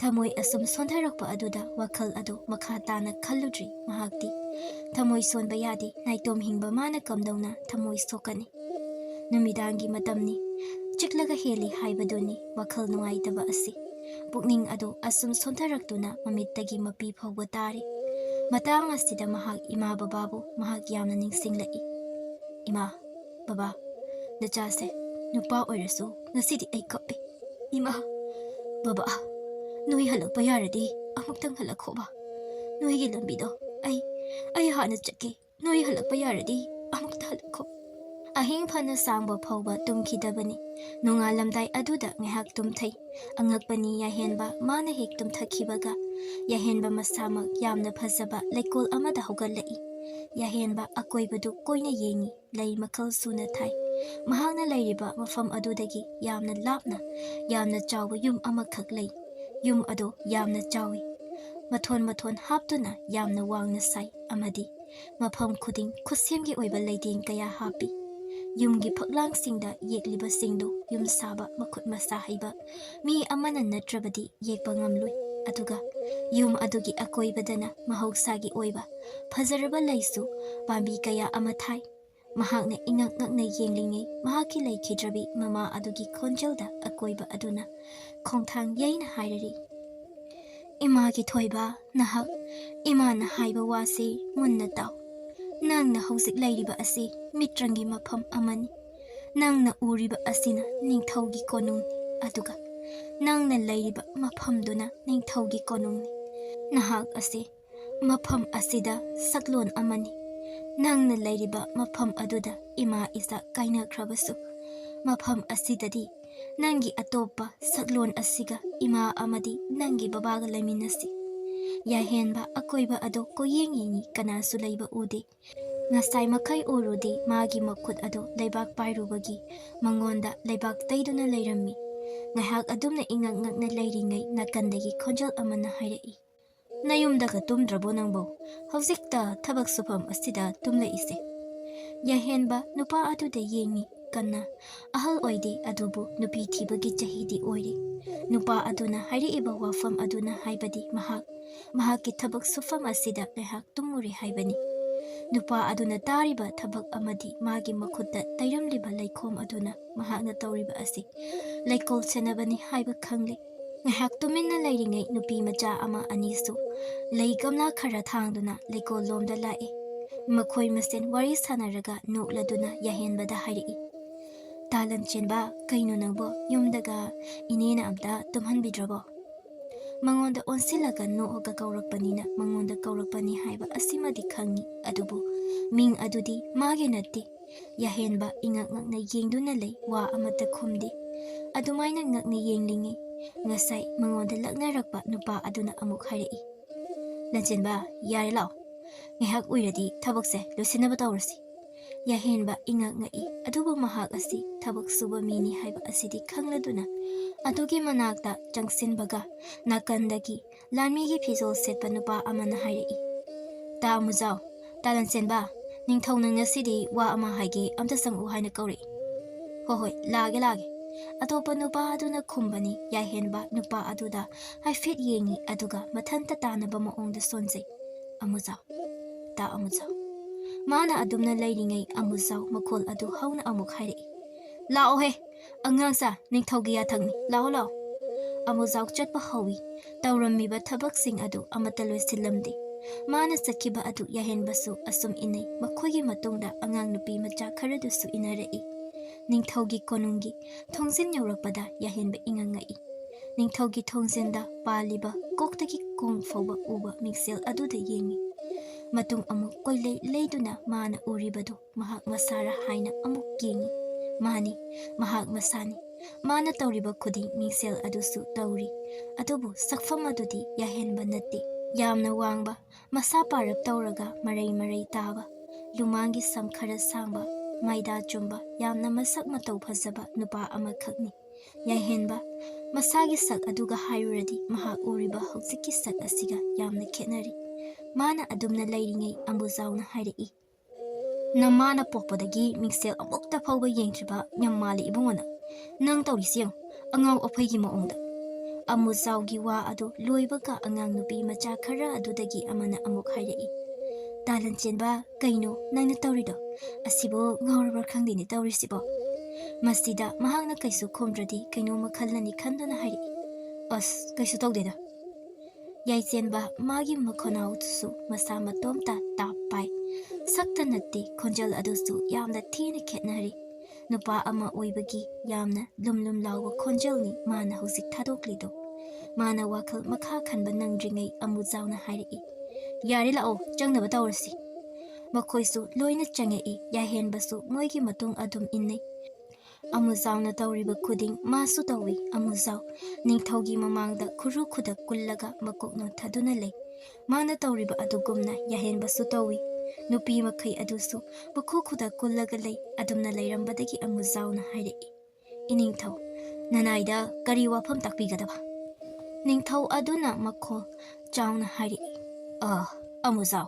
ꯊꯃꯣꯏ ꯑꯁꯨꯝ ꯁꯣꯟꯊꯔꯛꯄ ꯑꯗꯨꯗ ꯋꯥꯈꯜ ꯑꯗꯨ ꯃꯈꯥ తాꯅ ꯈꯜꯂꯨꯗ꯭ꯔꯤ ꯃꯍꯥꯛꯇꯤ꯫ ꯊꯃꯣꯏ ꯁꯣꯟꯕ ꯌꯥꯗꯦ, ꯅꯥꯏꯇꯣꯝ ꯍꯤꯡꯕ ꯃꯥꯅ ꯀꯝꯗꯧꯅ ꯊꯃꯣꯏ ꯁꯣꯛꯀꯅꯤ? ꯅꯨꯃꯤꯗꯥꯡꯒꯤ ꯃꯇꯝꯅꯤ, ꯆꯤꯛꯂꯒ ꯍꯦꯜꯂꯤ ꯍꯥꯏꯕꯗꯨꯅꯤ ꯋꯥꯈꯜ ꯅꯨꯡꯉꯥꯏꯇꯕ ꯑꯁꯤ꯫ ꯄꯨꯛꯅꯤꯡ ꯑꯗꯨ ꯑꯁꯨꯝ ꯁꯣꯟꯊꯔꯛꯇꯨꯅ ꯃꯃꯤꯠꯇꯒꯤ ꯃꯄꯤ ꯐꯥꯎꯕ ꯇꯥꯔꯤ꯫ ꯃꯇꯥꯡ ꯑꯁꯤꯗ ꯃꯍꯥꯛ ꯏꯃꯥ ꯕꯕꯥꯕꯨ ꯃꯍꯥꯛ ꯌꯥꯝꯅ ꯅꯤꯡꯁꯤꯡꯂꯛꯏ꯫ ꯏꯃꯥ, ꯕꯕꯥ, ꯅꯆꯥꯁꯦ ꯅꯨꯄꯥ ꯑꯣꯏꯔꯁꯨ ꯉꯁꯤꯗꯤ ꯑꯩ ꯀꯞꯄꯤ꯫ ꯏꯃꯥ, ꯕꯕꯥ, ꯅꯣꯏ ꯍꯜꯂꯛꯄ ꯌꯥꯔꯗꯤ ꯑꯃꯨꯛꯇꯪ ꯍꯜꯂꯛꯈꯣꯕ꯫ ꯅꯣꯏꯒꯤ ꯂꯝꯕꯤꯗꯣ ꯑꯩ ꯍꯥꯟꯅ ꯆꯠꯀꯦ꯫ ꯅꯣꯏ ꯍꯜꯂꯛꯄ ꯌꯥꯔꯗꯤ ꯑꯃꯨꯛꯇ ꯍꯜꯂꯛꯈꯣ꯫ ꯑꯍꯤꯡ ꯐꯅ ꯁꯥꯡꯕ ꯐꯥꯎꯕ ꯇꯨꯝꯈꯤꯗꯕꯅꯤ꯫ ꯅꯣꯡꯉꯥꯜꯂꯝꯗꯥꯏ ꯑꯗꯨꯗ ꯉꯥꯏꯍꯥꯛ ꯇꯨꯝꯊꯩ꯫ ꯑꯉꯛꯄꯅꯤ, ꯌꯥꯍꯦꯟꯕ ꯃꯥꯅ ꯍꯦꯛ ꯇꯨꯝꯊꯈꯤꯕꯒ ꯌꯥꯍꯦꯟꯕ ꯃꯁꯥꯃꯛ ꯌꯥꯝꯅ ꯐꯖꯕ ꯂꯩꯀꯣꯜ ꯑꯃꯗ ꯍꯧꯒꯠꯂꯛꯏ꯫ ꯌꯥꯍꯦꯟꯕ ꯑꯀꯣꯏꯕꯗꯨ ꯀꯣꯏꯅ ꯌꯦꯡꯉꯤ꯫ ꯂꯩ ꯃꯈꯜ ꯁꯨꯅ ꯊꯥꯏ꯫ ꯃꯍꯥꯛꯅ ꯂꯩꯔꯤꯕ ꯃꯐꯝ ꯑꯗꯨꯗꯒꯤ ꯌꯥꯝꯅ ꯂꯥꯞꯅ ꯌꯥꯝꯅ ꯆꯥꯎꯕ ꯌꯨꯝ ꯑꯃꯈꯛ ꯂꯩ꯫ ꯌꯨꯝ ꯑꯗꯨ ꯌꯥꯝꯅ ꯆꯥꯎꯏ, ꯃꯊꯣꯟ ꯍꯥꯞꯇꯨꯅ ꯌꯥꯝꯅ ꯋꯥꯡꯅ ꯁꯥꯏ, ꯑꯃꯗꯤ ꯃꯐꯝ ꯈꯨꯗꯤꯡ ꯈꯨꯠꯁꯦꯝꯒꯤ ꯑꯣꯏꯕ ꯂꯩꯇꯦꯡ ꯀꯌꯥ ꯍꯥꯞꯄꯤ꯫ ꯌꯨꯝꯒꯤ ꯐꯛꯂꯥꯡꯁꯤꯡꯗ ꯌꯦꯛꯂꯤꯕꯁꯤꯡꯗꯨ ꯌꯨꯝ ꯁꯥꯕ ꯃꯈꯨꯠ ꯃꯁꯥ ꯍꯩꯕ ꯃꯤ ꯑꯃꯅ ꯅꯠꯇ꯭ꯔꯕꯗꯤ ꯌꯦꯛꯄ ꯉꯝꯂꯣꯏ꯫ ꯑꯗꯨꯒ ꯌꯨꯝ ꯑꯗꯨꯒꯤ ꯑꯀꯣꯏꯕꯗꯅ ꯃꯍꯧꯁꯥꯒꯤ ꯑꯣꯏꯕ ꯐꯖꯔꯕ ꯂꯩꯁꯨ ꯄꯥꯝꯕꯤ ꯀꯌꯥ ꯑꯃ ꯊꯥꯏ꯫ ꯃꯍꯥꯛꯅ ꯏꯉꯛ ꯉꯛꯅ ꯌꯦꯡꯂꯤꯉꯩ ꯃꯍꯥꯛꯀꯤ ꯂꯩꯈꯤꯗ꯭ꯔꯕꯤ ꯃꯃꯥ ꯑꯗꯨꯒꯤ ꯈꯣꯟꯖꯦꯜꯗ ꯑꯀꯣꯏꯕ ꯑꯗꯨꯅ ꯈꯣꯡꯊꯥꯡ ꯌꯩꯅ ꯍꯥꯏꯔꯔꯤ꯫ ꯏꯃꯥꯒꯤ ꯊꯣꯏꯕ, ꯅꯍꯥꯛ ꯏꯃꯥꯅ ꯍꯥꯏꯕ ꯋꯥꯁꯤ ꯃꯨꯟꯅ ꯇꯥꯎ꯫ ꯅꯪꯅ ꯍꯧꯖꯤꯛ ꯂꯩꯔꯤꯕ ꯑꯁꯤ ꯃꯤꯇ꯭ꯔꯪꯒꯤ ꯃꯐꯝ ꯑꯃꯅꯤ꯫ ꯅꯪꯅ ꯎꯔꯤꯕ ꯑꯁꯤꯅ ꯅꯤꯡꯊꯧꯒꯤ ꯀꯣꯅꯨꯡꯅꯤ꯫ ꯑꯗꯨꯒ ꯅꯪꯅ ꯂꯩꯔꯤꯕ ꯃꯐꯝꯗꯨꯅ ꯅꯤꯡꯊꯧꯒꯤ ꯀꯣꯅꯨꯡꯅꯤ꯫ ꯅꯍꯥꯛ ꯑꯁꯤ ꯃꯐꯝ ꯑꯁꯤꯗ ꯁꯛꯂꯣꯟ ꯑꯃꯅꯤ꯫ ꯅꯪꯅ ꯂꯩꯔꯤꯕ ꯃꯐꯝ ꯑꯗꯨꯗ ꯏꯃꯥ ꯏꯆꯥ ꯀꯥꯏꯅꯈ꯭ꯔꯕꯁꯨ ꯃꯐꯝ ꯑꯁꯤꯗꯗꯤ ꯅꯪꯒꯤ ꯑꯇꯣꯞꯄ ꯁꯛꯂꯣꯟ ꯑꯁꯤꯒ ꯏꯃꯥ ꯑꯃꯗꯤ ꯅꯪꯒꯤ ꯕꯕꯥꯒ ꯂꯩꯃꯤꯟꯅꯁꯤ꯫ ꯌꯥꯍꯦꯟꯕ ꯑꯀꯣꯏꯕ ꯑꯗꯨ ꯀꯣꯏꯌꯦꯡ ꯌꯦꯡꯉꯤ, ꯀꯅꯥꯁꯨ ꯂꯩꯕ ꯎꯗꯦ꯫ ꯉꯁꯥꯏ ꯃꯈꯩ ꯎꯔꯨꯗꯦ ꯃꯥꯒꯤ ꯃꯈꯨꯠ ꯑꯗꯨ ꯂꯩꯕꯥꯛ ꯄꯥꯏꯔꯨꯕꯒꯤ ꯃꯉꯣꯟꯗ ꯂꯩꯕꯥꯛ ꯇꯩꯗꯨꯅ ꯂꯩꯔꯝꯃꯤ꯫ ꯉꯥꯏꯍꯥꯛ ꯑꯗꯨꯝꯅ ꯏꯉꯛ ꯉꯛꯅ ꯂꯩꯔꯤꯉꯩ ꯅꯥꯀꯟꯗꯒꯤ ꯈꯣꯟꯖꯦꯜ ꯑꯃꯅ ꯍꯥꯏꯔꯛꯏ꯫ ꯅꯌꯨꯝꯗꯒ ꯇꯨꯝꯗ꯭ꯔꯕꯣ ꯅꯪꯕꯣ? ꯍꯧꯖꯤꯛꯇ ꯊꯕꯛ ꯁꯨꯐꯝ ꯑꯁꯤꯗ ꯇꯨꯝꯂꯛꯏꯁꯦ꯫ ꯌꯥꯍꯦꯟꯕ ꯅꯨꯄꯥ ꯑꯗꯨꯗ ꯌꯦꯡꯉꯤ ꯀꯟꯅ꯫ ꯑꯍꯜ ꯑꯣꯏꯗꯦ, ꯑꯗꯨꯕꯨ ꯅꯨꯄꯤ ꯊꯤꯕꯒꯤ ꯆꯍꯤꯗꯤ ꯑꯣꯏꯔꯦ꯫ ꯅꯨꯄꯥ ꯑꯗꯨꯅ ꯍꯥꯏꯔꯛꯏꯕ ꯋꯥꯐꯝ ꯑꯗꯨꯅ ꯍꯥꯏꯕꯗꯤ ꯃꯍꯥꯛꯀꯤ ꯊꯕꯛ ꯁꯨꯐꯝ ꯑꯁꯤꯗ ꯉꯥꯏꯍꯥꯛ ꯇꯨꯝꯃꯨꯔꯦ ꯍꯥꯏꯕꯅꯤ꯫ ꯅꯨꯄꯥ ꯑꯗꯨꯅ ꯇꯥꯔꯤꯕ ꯊꯕꯛ ꯑꯃꯗꯤ ꯃꯥꯒꯤ ꯃꯈꯨꯠꯇ ꯇꯩꯔꯝꯂꯤꯕ ꯂꯩꯈꯣꯝ ꯑꯗꯨꯅ ꯃꯍꯥꯛꯅ ꯇꯧꯔꯤꯕ ꯑꯁꯤ ꯂꯩꯀꯣꯜ ꯁꯦꯟꯅꯕꯅꯤ ꯍꯥꯏꯕ ꯈꯪꯂꯦ꯫ ꯉꯥꯏꯍꯥꯛ ꯇꯨꯃꯤꯟꯅ ꯂꯩꯔꯤꯉꯩ ꯅꯨꯄꯤ ꯃꯆꯥ ꯑꯃ ꯑꯅꯤꯁꯨ ꯂꯩ ꯒꯝꯂꯥ ꯈꯔ ꯊꯥꯡꯗꯨꯅ ꯂꯩꯀꯣꯜ ꯂꯣꯝꯗ ꯂꯥꯛꯏ꯫ ꯃꯈꯣꯏ ꯃꯁꯦꯟ ꯋꯥꯔꯤ ꯁꯥꯟꯅꯔꯒ ꯅꯣꯛꯂꯗꯨꯅ ꯌꯥꯍꯦꯟꯕꯗ ꯍꯥꯏꯔꯛꯏ꯫ ꯇꯥ ꯂꯟꯆꯦꯟꯕ, ꯀꯩꯅꯣ ꯅꯪꯕꯣ ꯌꯨꯝꯗꯒ ꯏꯅꯦꯅ ꯑꯝꯇ ꯇꯨꯝꯍꯟꯕꯤꯗ꯭ꯔꯕꯣ? ꯃꯉꯣꯟꯗ ꯑꯣꯟꯁꯤꯜꯂꯒ ꯅꯣꯛꯑꯒ ꯀꯧꯔꯛꯄꯅꯤꯅ ꯃꯉꯣꯟꯗ ꯀꯧꯔꯛꯄꯅꯤ ꯍꯥꯏꯕ ꯑꯁꯤꯃꯗꯤ ꯈꯪꯉꯤ, ꯑꯗꯨꯕꯨ ꯃꯤꯡ ꯑꯗꯨꯗꯤ ꯃꯥꯒꯤ ꯅꯠꯇꯦ꯫ ꯌꯥꯍꯦꯟꯕ ꯏꯉꯛ ꯉꯛꯅ ꯌꯦꯡꯗꯨꯅ ꯂꯩ, ꯋꯥ ꯑꯃꯠꯇ ꯈꯨꯝꯗꯦ꯫ ꯑꯗꯨꯃꯥꯏꯅ ꯉꯛꯅ ꯌꯦꯡꯂꯤꯉꯩ ꯉꯁꯥꯏ ꯃꯉꯣꯟꯗ ꯂꯛꯅꯔꯛꯄ ꯅꯨꯄꯥ ꯑꯗꯨꯅ ꯑꯃꯨꯛ ꯍꯥꯏꯔꯛꯏ꯫ ꯂꯟꯆꯦꯟꯕ, ꯌꯥꯔꯦ ꯂꯥꯛꯑꯣ, ꯉꯥꯏꯍꯥꯛ ꯎꯏꯔꯗꯤ ꯊꯕꯛꯁꯦ ꯂꯣꯏꯁꯤꯟꯅꯕ ꯇꯧꯔꯁꯤ꯫ ꯌꯥꯍꯦꯟꯕ ꯏꯉꯛ ꯉꯛꯏ, ꯑꯗꯨꯕꯨ ꯃꯍꯥꯛ ꯑꯁꯤ ꯊꯕꯛ ꯁꯨꯕ ꯃꯤꯅꯤ ꯍꯥꯏꯕ ꯑꯁꯤꯗꯤ ꯈꯪꯂꯗꯨꯅ ꯑꯗꯨꯒꯤ ꯃꯅꯥꯛꯇ ꯆꯪꯁꯤꯟꯕꯒ ꯅꯥꯀꯟꯗꯒꯤ ꯂꯥꯟꯃꯤꯒꯤ ꯐꯤꯖꯣꯜ ꯁꯦꯠꯄ ꯅꯨꯄꯥ ꯑꯃꯅ ꯍꯥꯏꯔꯛꯏ꯫ ꯇꯥ ꯑꯃꯨꯖꯥꯎ, ꯇꯥ ꯂꯟꯆꯦꯟꯕ, ꯅꯤꯡꯊꯧꯅ ꯉꯁꯤꯗꯤ ꯋꯥ ꯑꯃ ꯍꯥꯏꯒꯦ, ꯑꯝꯇ ꯆꯪꯉꯛꯎ ꯍꯥꯏꯅ ꯀꯧꯔꯛꯏ꯫ ꯍꯣꯏ ꯂꯥꯛꯑꯒꯦ꯫ ꯑꯇꯣꯞꯄ ꯅꯨꯄꯥ ꯑꯗꯨꯅ ꯈꯨꯝꯕꯅꯤ꯫ ꯌꯥꯍꯦꯟꯕ ꯅꯨꯄꯥ ꯑꯗꯨꯗ ꯍꯥꯏꯐꯦꯠ ꯌꯦꯡꯉꯤ, ꯑꯗꯨꯒ ꯃꯊꯟꯇ ꯇꯥꯅꯕ ꯃꯑꯣꯡꯗ ꯁꯣꯟꯖꯩ꯫ ꯑꯃꯨꯖꯥꯎ, ꯇꯥ ꯑꯃꯨꯖꯥꯎ꯫ ꯃꯥꯅ ꯑꯗꯨꯝꯅ ꯂꯩꯔꯤꯉꯩ ꯑꯃꯨꯖꯥꯎ ꯃꯈꯣꯜ ꯑꯗꯨ ꯍꯧꯅ ꯑꯃꯨꯛ ꯍꯥꯏꯔꯛꯏ꯫ ꯂꯥꯛꯑꯣꯍꯦ ꯑꯉꯥꯡꯁꯥ, ꯅꯤꯡꯊꯧꯒꯤ ꯌꯥꯊꯪꯅꯤ, ꯂꯥꯛꯑꯣ꯫ ꯑꯃꯨꯖꯥꯎ ꯆꯠꯄ ꯍꯧꯏ꯫ ꯇꯧꯔꯝꯃꯤꯕ ꯊꯕꯛꯁꯤꯡ ꯑꯗꯨ ꯑꯃꯠꯇ ꯂꯣꯏꯁꯤꯜꯂꯝꯗꯦ꯫ ꯃꯥꯅ ꯆꯠꯈꯤꯕ ꯑꯗꯨ ꯌꯥꯍꯦꯟꯕꯁꯨ ꯑꯁꯨꯝ ꯏꯟꯅꯩ꯫ ꯃꯈꯣꯏꯒꯤ ꯃꯇꯨꯡꯗ ꯑꯉꯥꯡ ꯅꯨꯄꯤ ꯃꯆꯥ ꯈꯔꯗꯨꯁꯨ ꯏꯟꯅꯔꯛꯏ꯫ ꯅꯤꯡꯊꯧꯒꯤ ꯀꯣꯅꯨꯡꯒꯤ ꯊꯣꯡꯖꯤꯟ ꯌꯧꯔꯛꯄꯗ ꯌꯥꯍꯦꯟꯕ ꯏꯉꯛ ꯉꯛꯏ꯫ ꯅꯤꯡꯊꯧꯒꯤ ꯊꯣꯡꯖꯤꯟꯗ ꯄꯥꯜꯂꯤꯕ ꯀꯣꯛꯇꯒꯤ ꯀꯣꯡ ꯐꯥꯎꯕ ꯎꯕ ꯃꯤꯡꯁꯦꯜ ꯑꯗꯨꯗ ꯌꯦꯡꯉꯤ꯫ ꯃꯇꯨꯡ ꯑꯃꯨꯛ ꯀꯣꯏꯂꯩ ꯂꯩꯗꯨꯅ ꯃꯥꯅ ꯎꯔꯤꯕꯗꯨ ꯃꯍꯥꯛ ꯃꯁꯥꯔ ꯍꯥꯏꯅ ꯑꯃꯨꯛ ꯌꯦꯡꯉꯤ꯫ ꯃꯥꯅꯤ, ꯃꯍꯥꯛ ꯃꯁꯥꯅꯤ꯫ ꯃꯥꯅ ꯇꯧꯔꯤꯕ ꯈꯨꯗꯤꯡ ꯃꯤꯡꯁꯦꯜ ꯑꯗꯨꯁꯨ ꯇꯧꯔꯤ, ꯑꯗꯨꯕꯨ ꯁꯛꯐꯝ ꯑꯗꯨꯗꯤ ꯌꯥꯍꯦꯟꯕ ꯅꯠꯇꯦ꯫ Yamna wangba, masa parap tauraga maray taba, lumangi sam khara sangba, maida chumba, yamna masak matau phazaba nupa amakhakni. Yahenba, masagi sak aduga hairuradi mahak uriba hausikki sak asiga yamna khetnari. Mana adumna lairingai ambuzauna hairei. Namana pokpadagi mingsel amukta phawba yengtriba nyammali ibungona. Nang tawrisiang angaw aphaigi maongda. Amuzawgi wa adu loibaga angang nupi macha khara adudagi amana amuk hairei. Talanchen kaino nangna tawrido. Asibo ngawrabra khangdini tawrisibo. Masida mahakna kaisu khomdradi kaino makhalani khanduna hairei. As kaisu tawdeda. Yaisenba magi makhonau tusu masa matomta tapai. Sakta natti khonjal adusu yamna thina khetnari. Nupa ama oibagi yamna lumlum lawa khonjalni mana husik thadoklido. Mana wakhal makha khanba nangdringai amuzawna hairei. Yari lao changnaba tawrasi. Makhoisu loina changei yahenbasu moigi matung adum innai. Amuzawna tawriba khuding masu tawi amuzaw ningthaugi mamangda khuru khudak kullaga makokno thaduna lei. Mana tawriba adugumna yahenbasu tawi. Nupi makai adusu bakhu khudak kullaga lei adumna leirambadagi amuzawna hairei. Iningthau nanaida kari wafam takpigadaba. Ningthau aduna makhol chawna hairei. Amuzaw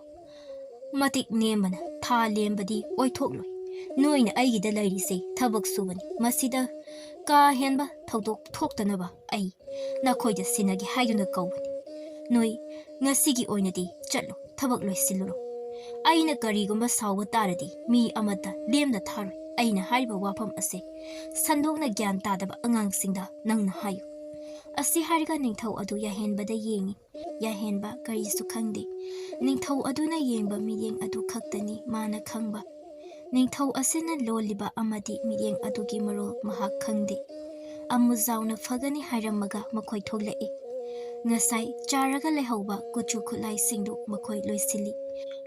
matik nembana tha lembadi oithokloi. Noina aigida lairise thabak subani masida ka henba thodok thoktanaba ai nakhoida sinagi haiduna kawbani. Noi ngasigi oinadi chatlo thabak loisiluro. Aina karigumba sawba taradi mi amata lemda tharoi. Aina haiba wafam ase sandokna gyan tadaba angangsingda nangna hayu. Asi hariga ningthau adu yahenbada yengi. Yahenba karisu khangde. Ningthau aduna yengba miyeng adu khaktani mana khangba. Ningthau asena loliba amadi miyeng adugi marol mahak khangde. Amuzawna fagani hairamaga makhoi tholai. Ngasai charaga lehauba kuchu khulai singdu makhoi loisili.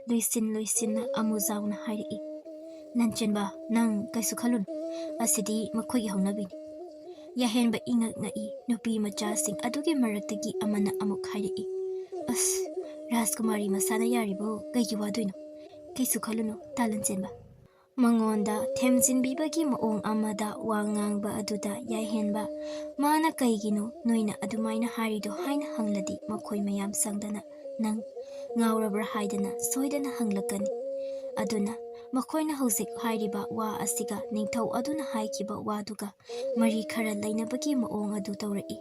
Loisinna amuzawna hairei. Nanchenba nang kaisu khalun. Asidi makhoi haunabini. Yahenba ingak ngai nupi macha sing adugi maraktagi amana amuk hairei. As Rajkumari masana yaribo kaigi waduino. Kaisu khaluno talanchenba. Mangonda themjinbibagi maong amada wangangba aduda yahenba mana kaigino noina adumaina harido haina hangladi makhoi mayam sangdana nang ngawrabra haidana soidana hanglakani. Aduna makhoina hauzik hairiba wa asiga ningthau aduna haikiba waduga mari khara lainabagi maong adu tawrei.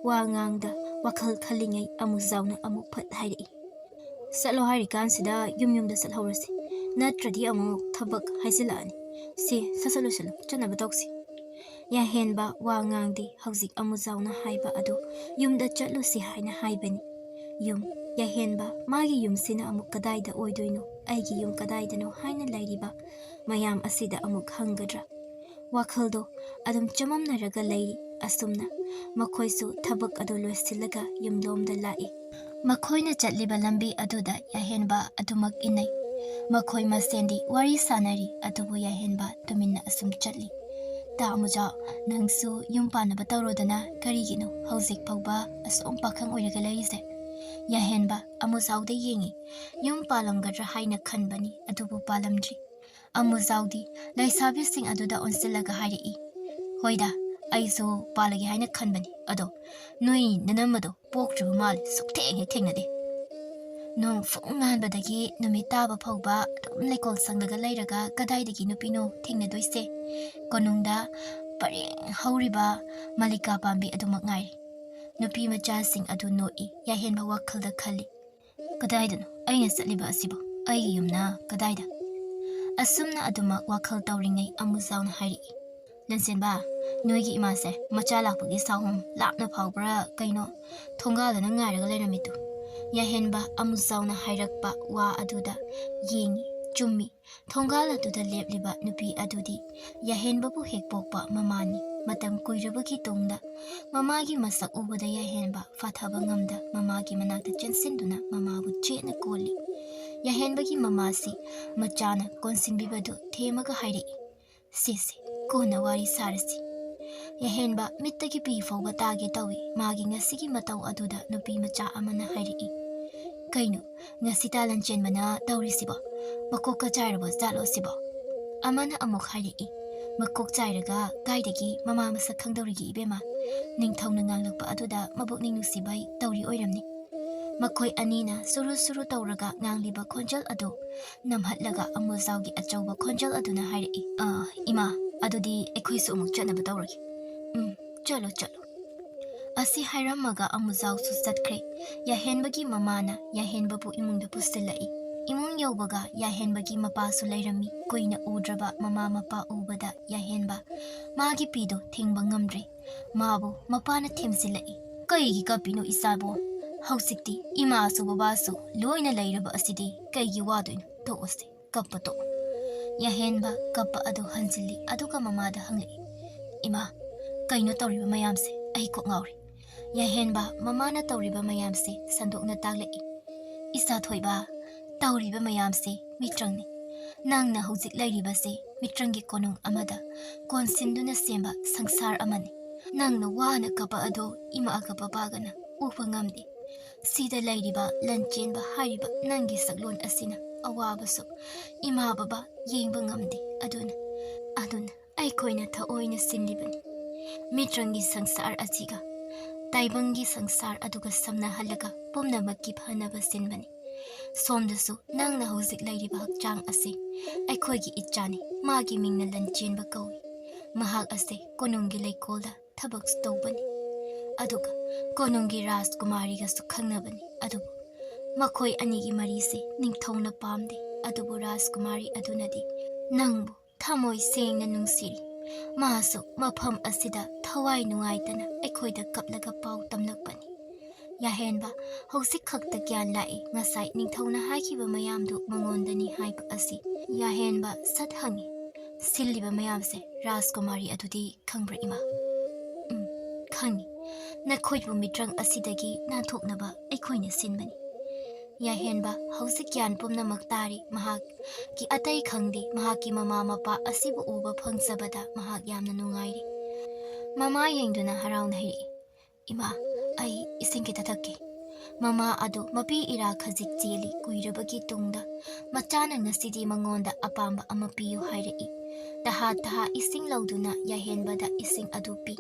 Wa ngangda wakhal khalingai amuzawna amuk phat hairei. Salo hari kansida yumda salhorasi. Natradi amuk thabak haizilani. Si sasalusalo chanaba tawsi. Yahenba wa ngangdi hauzik amuzawna haiba adu yumda chatlusi haina haibani. Yum yahenba magi yumsina amuk kadaida oidoino aigi yum kadaidano haina lairiba mayam asida amuk hangadra. Wakhaldo adum chamamnaraga lairi asumna makhoisu thabak adu loisilaga yumlomda lai. Makhoina chatliba lambi aduda yahenba adumak inai. Makhoi masendi wari sanari adubu yahenba tuminna asum chatli. Ta amuja nangsu yumpanaba tawrodana karigino hauzik pawba asom pakhang oiraga larise. Yahenba amuzawda yengi yumpalamgadra haina khanbani adubu palamdri. Amuzawdi laisabising aduda onsilaga hairei. Hoida aiso palagi haina khanbani ado noi nanamado poktribu mal suktheng thengnade. Nong funganbadagi numitaba phawba dum lekol sanglaga lairaga kadaidagi nupino thengnadoise. Konungda pareng hauriba malika pambi adumak ngai. Nupi machasing adu noi yahenba wakhalda khali. Kadaidano aina satliba asibo ai yumna kadaida. Asumna adumak wakhal tawringai amuzawna hairei. Lansenba noigi imase macha lakpagi sahum lapna phawbra kaino thongalana ngairaga lairamitu. Yahenba amuzawna hairakpa wa aduda yengi chummi thongala aduda lepliba nupi adudi yahenba bu hekpokpa mamani matam kuirabagi tongda mamagi masak ubada yahenba fathaba ngamda mamagi manakta chansinduna mamabu chetna koli. Yahenbagi mamasi machana konsinbibadu themaga hairei. Sisi kona wari sarasi. Yahenba mittagi pi fawba tage tawi magi ngasigi mataw aduda nupi macha amana hairei. Kaino, ngasi talan chen mana tauri sibo. Makok ka chairabo zalo sibo. Amana amok hairi. Makok chairaga gaidagi mama masak khangdawrigi ibema. Ningthong na nganglakpa aduda mabuk ning nusibai tauri oiramni. Makhoi anina suru suru tawraga ngangliba khonjal adu namhatlaga amuzawgi achawba khonjal aduna hairi. Ima, adudi ekhoisu amuk chanaba tawragi. Chalo chalo. Asi hairamaga amuzaw su chatkre. Yahenbagi mamana yahenbabu imungda pustilai. Imung yawbaga yahenbagi mapa su lairami. Kuina udraba mama mapa ubada yahenba. Magi pido thingba ngamdre. Mabu mapana themsilai. Kaigi kapino isabo. Hausikti ima su babasu loina lairaba asidi kaigi waduin to oste kappa to. Yahenba kappa adu hansili aduka mamada hanglai. Ima kaino tawriba mayamse ai ko ngawri. Yahenba mamana tawriba mayamse sandokna taglai. Isa thoiba tawriba mayamse mitrangni. Nangna hauzik lairibase Mitranggi Konung amada konsinduna semba sangsar amani. Nangna wana kapa ado ima akapa bagana upa ngamdi. Sida lairiba lanchenba hariba nangi saglon asina awabaso ima baba yengba ngamdi aduna aikoina thaoina sinlibani. Mitranggi sangsar asiga taibangi sangsar aduga samna halaga pumna makki phanaba sinbani. Somdasu nangna hauzik lairiba hakchang ase aikoigi ichani magi mingna lanchenba kawi. Mahak ase konunggi leikolda thabak stawbani. Aduga konunggi Rajkumariga su khangnabani. Adubu makhoi anigi marise ningthongna pamde. Adubu Rajkumari adunadi nangbu thamoi sengna nungsiri. Masu mafam asida thawai nungaitana aikoida kaplaga pau tamlakpani. Yahenba hauzik khakta gyan lai ngasai ningthongna haikiba mayamdu mangondani haiba asi. Yahenba sat hangi silliba mayamse Rajkumari adudi khangbra ima. Khangi nakhoibu mitrang asidagi nathoknaba aikoina sinbani. Yahenba hauzik gyan pumnamak tari mahak ki atai khangdi mahaki mama mapa asibu uba phangsabada mahak yamna nungairi. Mama yengduna harauna hiri. Ima ai isingki tathakke. Mama adu mapi ira khajik cheli kuirabagi tungda machana ngasidi mangonda apamba ama piyu hairi. Taha ising lauduna yahenbada ising adu pi.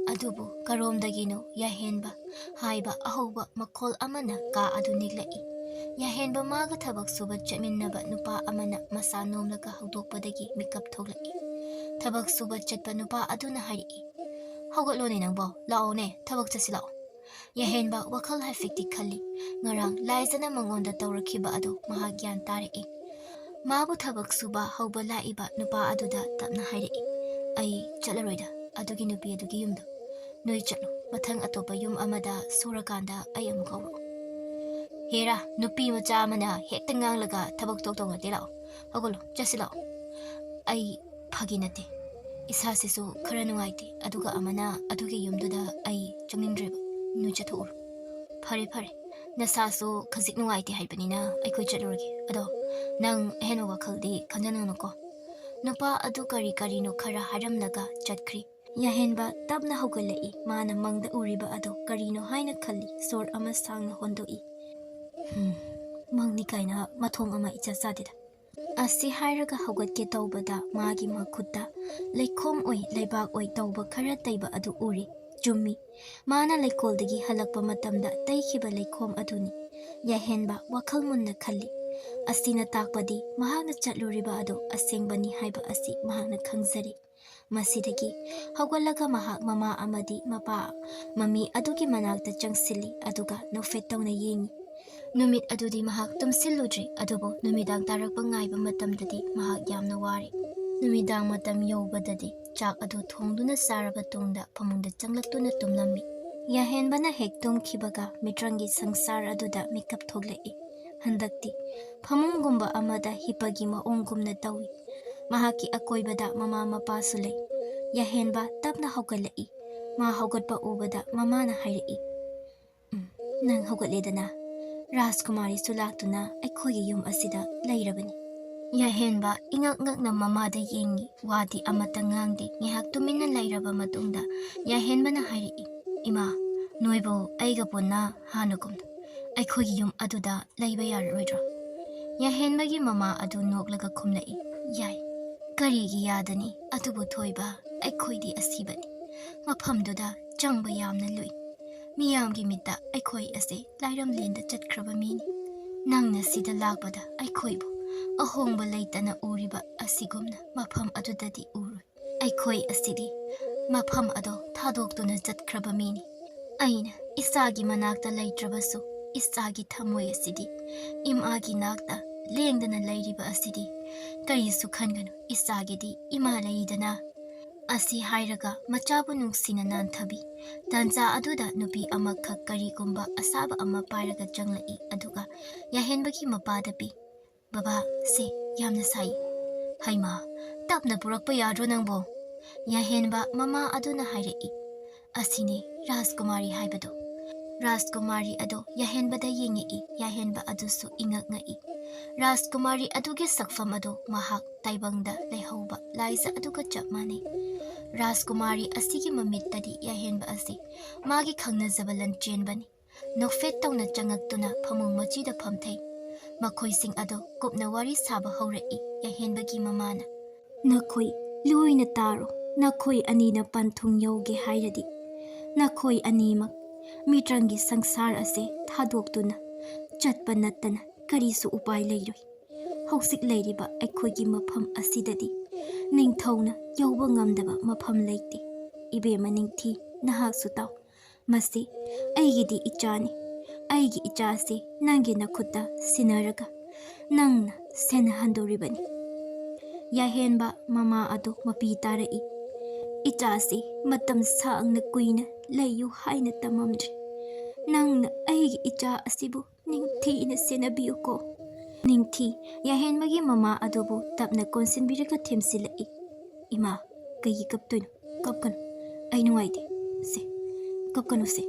Adubu karomdagino yahenba haiba ahoba makhol amana ka adu niglai. Yahenba maga thabak suba chatminnaba nupa amana masa nomlaga hawdokpadagi mikap thoglai. Thabak suba chatpa nupa aduna hari. Hawgatlone nangbo lao ne thabak chasi lao. Yahenba wakhal hafikti khali ngarang laizana mangonda tawrakhiba adu mahagyan tari. Mabu thabak suba hawba laiba nupa aduda tapna hari. Ai chatlaroida adugi nupi adugi yumdo. Noi chatlo mathang atopa yum amada surakanda ay amuk hawro. Hera nupi macha amana hekta nganglaga thabak toktonga telao. Hawgalo chasi lao. Ay phaginate. Isasisu khara nungaite aduga amana adugi yumduda ay changindreba noi chathor. Phare nasasu khajik nungaite haibanina aikoi chatlorgi ado nang heno wakhaldi khanjananako. Nupa adu kari no khara haramlaga chatkri. Yahenba tabna hawgalai mana mangda uriba ado karino haina khalli sor ama sangna hondoi. Mangni kaina mathong ama ichachadida. Asi hairaga hawgatke tawbada magi makhutta laikhom oi laibak oi tawba khara taiba adu uri. Jummi mana laikoldagi halakpa matamda taikhiba laikhom aduni. Yahenba wakhal munna khalli. Asina takpadi mahakna chatluriba ado asengbani haiba asi mahakna khangzari. Masidagi hawgalaga mahak mama amadi mapa mami adugi manakta changsili aduga nofetawna yengi. Numit adudi mahak tumsiludri adubo numidang tarakpa ngaiba matamdadi mahak yamna wari. Numidang matam yobadadi chak adu thongduna saraba tungda pamungda changlaktuna tumlami. Yahenbana hek tumkhibaga Mitranggi sangsar aduda mikap thoglai. Handakti pamungumba amada hipagi maongumna tawi. Mahaki akoibada mama mapa sulay. Yahenba tapna hawgalai. Ma hawgatpa ubada mamana hairi. Nang hawgatledana. Rajkumari sulaktuna aikhogi yum asida lairabani. Yahenba ingak na mamada yengi wadi amata ngangdi ngihak tumina lairaba matungda Yahenba na hairi. Ima noibo aiga ponna hanugumna. ꯑꯩꯈꯣꯏꯒꯤ ꯌꯨꯝ ꯑꯗꯨꯗ ꯂꯩꯕ ꯌꯥꯔꯔꯣꯏꯗ꯭ꯔꯣ? ꯌꯥꯍꯦꯟꯕꯒꯤ ꯃꯃꯥ ꯑꯗꯨ ꯅꯣꯛꯂꯒ ꯈꯨꯝꯂꯛꯏ꯫ ꯌꯥꯏ, ꯀꯔꯤꯒꯤ ꯌꯥꯗꯅꯤ? ꯑꯗꯨꯕꯨ ꯊꯣꯏꯕ, ꯑꯩꯈꯣꯏꯗꯤ ꯑꯁꯤꯕꯅꯤ꯫ ꯃꯐꯝꯗꯨꯗ ꯆꯪꯕ ꯌꯥꯝꯅ ꯂꯨꯏ꯫ ꯃꯤꯌꯥꯝꯒꯤ ꯃꯤꯠꯇ ꯑꯩꯈꯣꯏ ꯑꯁꯤ ꯂꯥꯏꯔꯝꯂꯦꯟꯗ ꯆꯠꯈ꯭ꯔꯕ ꯃꯤꯅꯤ꯫ ꯅꯪꯅ ꯁꯤꯗ ꯂꯥꯛꯄꯗ ꯑꯩꯈꯣꯏꯕꯨ ꯑꯍꯣꯡꯕ ꯂꯩꯇꯅ ꯎꯔꯤꯕ ꯑꯁꯤꯒꯨꯝꯅ ꯃꯐꯝ ꯑꯗꯨꯗꯗꯤ ꯎꯔꯣꯏ꯫ ꯑꯩꯈꯣꯏ ꯑꯁꯤꯗꯤ ꯃꯐꯝ ꯑꯗꯣ ꯊꯥꯗꯣꯛꯇꯨꯅ ꯆꯠꯈ꯭ꯔꯕ ꯃꯤꯅꯤ꯫ ꯑꯩꯅ ꯏꯆꯥꯒꯤ ꯃꯅꯥꯛꯇ ꯂꯩꯇ꯭ꯔꯕꯁꯨ ꯏꯆꯥꯒꯤ ꯊꯃꯣꯏ ꯑꯁꯤꯗꯤ ꯏꯃꯥꯒꯤ ꯅꯥꯛꯇ ꯂꯦꯡꯗꯅ ꯂꯩꯔꯤꯕ ꯑꯁꯤꯗꯤ ꯀꯔꯤꯁꯨ ꯈꯟꯒꯅꯨ, ꯏꯆꯥꯒꯤꯗꯤ ꯏꯃꯥ ꯂꯩꯗꯅ꯫ ꯑꯁꯤ ꯍꯥꯏꯔꯒ ꯃꯆꯥꯕꯨ ꯅꯨꯡꯁꯤꯅ ꯅꯥꯟꯊꯕꯤ꯫ ꯇꯥꯟꯖꯥ ꯑꯗꯨꯗ ꯅꯨꯄꯤ ꯑꯃꯈꯛ ꯀꯔꯤꯒꯨꯝꯕ ꯑꯁꯥꯕ ꯑꯃ ꯄꯥꯏꯔꯒ ꯆꯪꯂꯛꯏ, ꯑꯗꯨꯒ ꯌꯥꯍꯦꯟꯕꯒꯤ ꯃꯄꯥꯗ ꯄꯤ꯫ ꯕꯕꯥ, ꯁꯦ ꯌꯥꯝꯅ ꯁꯥꯏ꯫ ꯍꯩꯃꯥ, ꯇꯞꯅ ꯄꯨꯔꯛꯄ ꯌꯥꯗ꯭ꯔꯣ ꯅꯪꯕꯣ? ꯌꯥꯍꯦꯟꯕ ꯃꯃꯥ ꯑꯗꯨꯅ ꯍꯥꯏꯔꯛꯏ꯫ ꯑꯁꯤꯅꯤ ꯔꯥꯖꯀꯨꯃꯥꯔꯤ ꯍꯥꯏꯕꯗꯣ꯫ ꯔꯥꯖꯀꯨꯃꯥꯔꯤ ꯑꯗꯣ ꯌꯥꯍꯦꯟꯕꯗ ꯌꯦꯡꯉꯛꯏ꯫ ꯌꯥꯍꯦꯟꯕ ꯑꯗꯨꯁꯨ ꯏꯉꯛ ꯉꯛꯏ꯫ ꯔꯥꯖꯀꯨꯃꯥꯔꯤ ꯑꯗꯨꯒꯤ ꯁꯛꯐꯝ ꯑꯗꯣ ꯃꯍꯥꯛ ꯇꯥꯏꯕꯪꯗ ꯂꯩꯍꯧꯕ ꯂꯥꯏꯖ ꯑꯗꯨꯒ ꯆꯞ ꯃꯥꯟꯅꯩ꯫ ꯔꯥꯖꯀꯨꯃꯥꯔꯤ ꯑꯁꯤꯒꯤ ꯃꯃꯤꯠꯇꯗꯤ ꯌꯥꯍꯦꯟꯕ ꯑꯁꯤ ꯃꯥꯒꯤ ꯈꯪꯅꯖꯕ ꯂꯟꯆꯦꯟꯕꯅꯤ꯫ ꯅꯣꯛꯐꯦꯠ ꯇꯧꯅ ꯆꯪꯉꯛꯇꯨꯅ ꯐꯃꯨꯡ ꯃꯆꯤꯗ ꯐꯝꯊꯩ꯫ ꯃꯈꯣꯏꯁꯤꯡ ꯑꯗꯣ ꯀꯨꯞꯅ ꯋꯥꯔꯤ ꯁꯥꯕ ꯍꯧꯔꯛꯏ꯫ ꯌꯥꯍꯦꯟꯕꯒꯤ ꯃꯃꯥꯅ, ꯅꯈꯣꯏ ꯂꯣꯏꯅ ꯇꯥꯔꯣ꯫ ꯅꯈꯣꯏ ꯑꯅꯤꯅ ꯄꯟꯊꯨꯡ ꯌꯧꯒꯦ ꯍꯥꯏꯔꯗꯤ ꯅꯈꯣꯏ ꯑꯅꯤꯃꯛ ꯃꯤꯇ꯭ꯔꯪꯒꯤ ꯁꯪꯁꯥꯔ ꯑꯁꯦ ꯊꯥꯗꯣꯛꯇꯨꯅ ꯆꯠꯄ ꯅꯠꯇꯅ ꯀꯔꯤꯁꯨ ꯎꯄꯥꯏ ꯂꯩꯔꯣꯏ꯫ ꯍꯧꯖꯤꯛ ꯂꯩꯔꯤꯕ ꯑꯩꯈꯣꯏꯒꯤ ꯃꯐꯝ ꯑꯁꯤꯗꯗꯤ ꯅꯤꯡꯊꯧꯅ ꯌꯧꯕ ꯉꯝꯗꯕ ꯃꯐꯝ ꯂꯩꯇꯦ꯫ ꯏꯕꯦꯝꯃ ꯅꯤꯡꯊꯤ, ꯅꯍꯥꯛꯁꯨ ꯇꯥꯎ꯫ ꯃꯁꯤ ꯑꯩꯒꯤꯗꯤ ꯏꯆꯥꯅꯤ꯫ ꯑꯩꯒꯤ ꯏꯆꯥꯁꯤ ꯅꯪꯒꯤ ꯅꯈꯨꯠꯇ ꯁꯤꯟꯅꯔꯒ ꯅꯪꯅ ꯁꯦꯟꯅꯍꯟꯗꯣꯔꯤꯕꯅꯤ꯫ ꯌꯥꯍꯦꯟꯕ ꯃꯃꯥ ꯑꯗꯨ ꯃꯄꯤ ꯇꯥꯔꯛꯏ꯫ ꯏꯆꯥꯁꯤ ꯃꯇꯝ ꯁꯥꯡꯅ ꯀꯨꯏꯅ ꯂꯩꯌꯨ ꯍꯥꯏꯅ ꯇꯝꯃꯝꯗ꯭ꯔꯤ꯫ ꯅꯪꯅ ꯑꯩꯒꯤ ꯏꯆꯥ ꯑꯁꯤꯕꯨ ꯅꯤꯡꯊꯤꯅ ꯁꯦꯟꯅꯕꯤꯌꯨꯀꯣ꯫ ꯅꯤꯡꯊꯤ ꯌꯥꯍꯦꯟꯕꯒꯤ ꯃꯃꯥ ꯑꯗꯨꯕꯨ ꯇꯞꯅ ꯀꯣꯟꯁꯤꯟꯕꯤꯔꯒ ꯊꯦꯝꯖꯤꯜꯂꯛꯏ꯫ ꯏꯃꯥ, ꯀꯩꯒꯤ ꯀꯞꯇꯣꯏꯅꯣ? ꯀꯞꯀꯅꯨ, ꯑꯩ ꯅꯨꯡꯉꯥꯏꯇꯦ꯫ ꯁꯦ, ꯀꯞꯀꯅꯨ ꯁꯦ꯫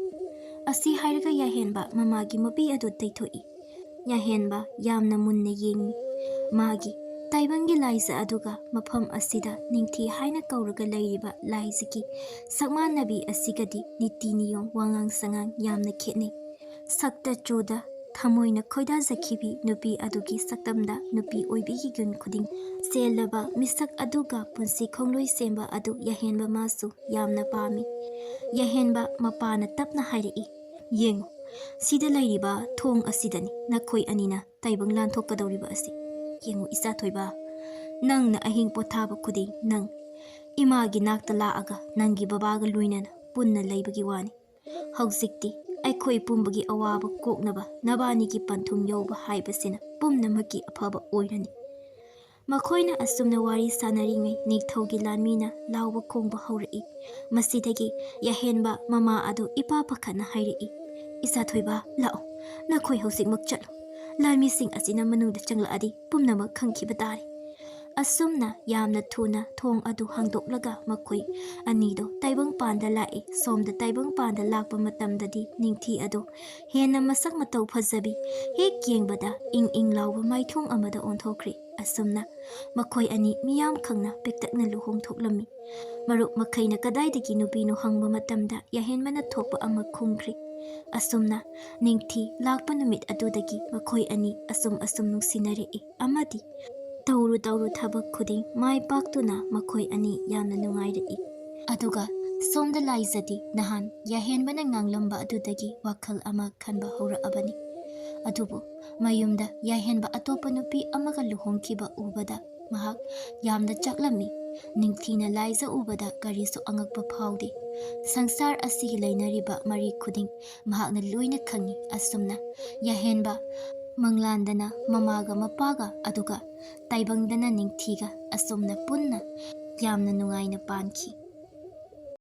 ꯑꯁꯤ ꯍꯥꯏꯔꯒ ꯌꯥꯍꯦꯟꯕ ꯃꯃꯥꯒꯤ ꯃꯄꯤ ꯑꯗꯨ ꯇꯩꯊꯣꯛꯏ꯫ ꯌꯥꯍꯦꯟꯕ ꯌꯥꯝꯅ ꯃꯨꯟꯅ ꯌꯦꯡꯉꯤ꯫ ꯃꯥꯒꯤ ꯇꯥꯏꯕꯪꯒꯤ ꯂꯥꯏꯖ ꯑꯗꯨꯒ ꯃꯐꯝ ꯑꯁꯤꯗ ꯅꯤꯡꯊꯤ ꯍꯥꯏꯅ ꯀꯧꯔꯒ ꯂꯩꯔꯤꯕ ꯂꯥꯏꯖꯒꯤ ꯁꯛꯃꯥꯟꯅꯕꯤ ꯑꯁꯤꯒꯗꯤ ꯅꯤꯇꯤ ꯅꯤꯌꯣꯝ ꯋꯥꯉꯥꯡ ꯁꯉꯥꯡ ꯌꯥꯝꯅ ꯈꯦꯠꯅꯩ꯫ ꯁꯛꯇ ꯆꯨꯗ ꯊꯃꯣꯏꯅ ꯈꯣꯏꯗꯥꯖꯈꯤꯕꯤ ꯅꯨꯄꯤ ꯑꯗꯨꯒꯤ ꯁꯛꯇꯝꯗ ꯅꯨꯄꯤ ꯑꯣꯏꯕꯤꯒꯤ ꯒꯨꯟ ꯈꯨꯗꯤꯡ ꯆꯦꯜꯂꯕ ꯃꯤꯁꯛ ꯑꯗꯨꯒ ꯄꯨꯟꯁꯤ ꯈꯣꯡꯂꯣꯏ ꯁꯦꯝꯕ ꯑꯗꯨ ꯌꯥꯍꯦꯟꯕ ꯃꯥꯁꯨ ꯌꯥꯝꯅ ꯄꯥꯝꯃꯤ꯫ ꯌꯥꯍꯦꯟꯕ ꯃꯄꯥꯅ ꯇꯞꯅ ꯍꯥꯏꯔꯛꯏ꯫ ꯌꯦꯡꯉꯨ, ꯁꯤꯗ ꯂꯩꯔꯤꯕ ꯊꯣꯡ ꯑꯁꯤꯗꯅꯤ ꯅꯈꯣꯏ ꯑꯅꯤꯅ ꯇꯥꯏꯕꯪ ꯂꯥꯟꯊꯣꯛꯀꯗꯧꯔꯤꯕ ꯑꯁꯤ꯫ ꯌꯦꯡꯉꯨ ꯏꯆꯥ ꯊꯣꯏꯕ, ꯅꯪꯅ ꯑꯍꯤꯡ ꯄꯣꯊꯥꯕ ꯈꯨꯗꯤꯡ ꯅꯪ ꯏꯃꯥꯒꯤ ꯅꯥꯛꯇ ꯂꯥꯛꯑꯒ ꯅꯪꯒꯤ ꯕꯕꯥꯒ ꯂꯣꯏꯅꯅ ꯄꯨꯟꯅ ꯂꯩꯕꯒꯤ ꯋꯥꯅꯤ꯫ ꯍꯧꯖꯤꯛꯇꯤ ꯑꯩꯈꯣꯏ ꯄꯨꯝꯕꯒꯤ ꯑꯋꯥꯕ ꯀꯣꯛꯅꯕ ꯅꯕꯥꯅꯤꯒꯤ ꯄꯟꯊꯨꯡ ꯌꯧꯕ ꯍꯥꯏꯕꯁꯤꯅ ꯄꯨꯝꯅꯃꯛꯀꯤ ꯑꯐꯕ ꯑꯣꯏꯔꯅꯤ꯫ ꯃꯈꯣꯏꯅ ꯑꯁꯨꯝꯅ ꯋꯥꯔꯤ ꯁꯥꯅꯔꯤꯉꯩ ꯅꯤꯡꯊꯧꯒꯤ ꯂꯥꯟꯃꯤꯅ ꯂꯥꯎꯕ ꯈꯣꯡꯕ ꯍꯧꯔꯛꯏ꯫ ꯃꯁꯤꯗꯒꯤ ꯌꯥꯍꯦꯟꯕ ꯃꯃꯥ ꯑꯗꯨ ꯏꯄꯥ ꯄꯥꯈꯠꯅ ꯍꯥꯏꯔꯛꯏ꯫ ꯏꯆꯥ ꯊꯣꯏꯕ, ꯂꯥꯛꯑꯣ, ꯅꯈꯣꯏ ꯍꯧꯖꯤꯛꯃꯛ ꯆꯠꯂꯨ꯫ ꯂꯥꯟꯃꯤꯁꯤꯡ ꯑꯁꯤꯅ ꯃꯅꯨꯡꯗ ꯆꯪꯂꯛꯑꯗꯤ ꯄꯨꯝꯅꯃꯛ ꯈꯪꯈꯤꯕ ꯇꯥꯔꯦ꯫ ꯑꯁꯨꯝꯅ ꯌꯥꯝꯅ ꯊꯨꯅ ꯊꯣꯡ ꯑꯗꯨ ꯍꯥꯡꯗꯣꯛꯂꯒ ꯃꯈꯣꯏ ꯑꯅꯤꯗꯣ ꯇꯥꯏꯕꯪꯄꯥꯟꯗ ꯂꯥꯛꯏ꯫ ꯁꯣꯝꯗ ꯇꯥꯏꯕꯪꯄꯥꯟꯗ ꯂꯥꯛꯄ ꯃꯇꯝꯗꯗꯤ ꯅꯤꯡꯊꯤ ꯑꯗꯣ ꯍꯦꯟꯅ ꯃꯁꯛ ꯃꯇꯧ ꯐꯖꯕꯤ, ꯍꯦꯛ ꯌꯦꯡꯕꯗ ꯏꯪ ꯏꯪ ꯂꯥꯎꯕ ꯃꯥꯏꯊꯣꯡ ꯑꯃꯗ ꯑꯣꯟꯊꯣꯛꯈ꯭ꯔꯦ꯫ ꯑꯁꯨꯝꯅ ꯃꯈꯣꯏ ꯑꯅꯤ ꯃꯤꯌꯥꯝ ꯈꯪꯅ ꯄꯤꯛꯇꯛꯅ ꯂꯨꯍꯣꯡꯊꯣꯛꯂꯝꯃꯤ꯫ ꯃꯔꯨꯞ ꯃꯈꯩꯅ ꯀꯗꯥꯏꯗꯒꯤ ꯅꯨꯄꯤꯅꯣ ꯍꯪꯕ ꯃꯇꯝꯗ ꯌꯥꯍꯦꯟꯕꯅ ꯊꯣꯛꯄ ꯑꯃ ꯈꯨꯝꯈ꯭ꯔꯦ꯫ ꯑꯁꯨꯝꯅ ꯅꯤꯡꯊꯤ ꯂꯥꯛꯄ ꯅꯨꯃꯤꯠ ꯑꯗꯨꯗꯒꯤ ꯃꯈꯣꯏ ꯑꯅꯤ ꯑꯁꯨꯝ ꯅꯨꯡꯁꯤꯅꯔꯛꯏ ꯑꯃꯗꯤ ꯇꯧꯔꯨ ꯇꯧꯔꯨ ꯊꯕꯛ ꯈꯨꯗꯤꯡ ꯃꯥꯏ ꯄꯥꯛꯇꯨꯅ ꯃꯈꯣꯏ ꯑꯅꯤ ꯌꯥꯝꯅ ꯅꯨꯡꯉꯥꯏꯔꯛꯏ꯫ ꯑꯗꯨꯒ ꯁꯣꯝꯗ ꯂꯥꯏꯖꯗꯤ ꯅꯍꯥꯟ ꯌꯥꯍꯦꯟꯕꯅ ꯉꯥꯡꯂꯝꯕ ꯑꯗꯨꯗꯒꯤ ꯋꯥꯈꯜ ꯑꯃ ꯈꯟꯕ ꯍꯧꯔꯛꯑꯕꯅꯤ꯫ ꯑꯗꯨꯕꯨ ꯃꯌꯨꯝꯗ ꯌꯥꯍꯦꯟꯕ ꯑꯇꯣꯞꯄ ꯅꯨꯄꯤ ꯑꯃꯒ ꯂꯨꯍꯣꯡꯈꯤꯕ ꯎꯕꯗ ꯃꯍꯥꯛ ꯌꯥꯝꯅ ꯆꯥꯛꯂꯝꯃꯤ꯫ ꯅꯤꯡꯊꯤꯅ ꯂꯥꯏꯖ ꯎꯕꯗ ꯀꯔꯤꯁꯨ ꯑꯉꯛꯄ ꯐꯥꯎꯗꯦ꯫ ꯁꯪꯁꯥꯔ ꯑꯁꯤꯒꯤ ꯂꯩꯅꯔꯤꯕ ꯃꯔꯤ ꯈꯨꯗꯤꯡ ꯃꯍꯥꯛꯅ ꯂꯣꯏꯅ ꯈꯪꯏ꯫ ꯑꯁꯨꯝꯅ ꯌꯥꯍꯦꯟꯕ ꯃꯪꯂꯥꯟꯗꯅ ꯃꯃꯥꯒ ꯃꯄꯥꯒ ꯑꯗꯨꯒ ꯇꯥꯏꯕꯪꯗꯅ ꯅꯤꯡꯊꯤꯒ ꯑꯁꯨꯝꯅ ꯄꯨꯟꯅ ꯌꯥꯝꯅ ꯅꯨꯡꯉꯥꯏꯅ ꯄꯥꯟꯈꯤ꯫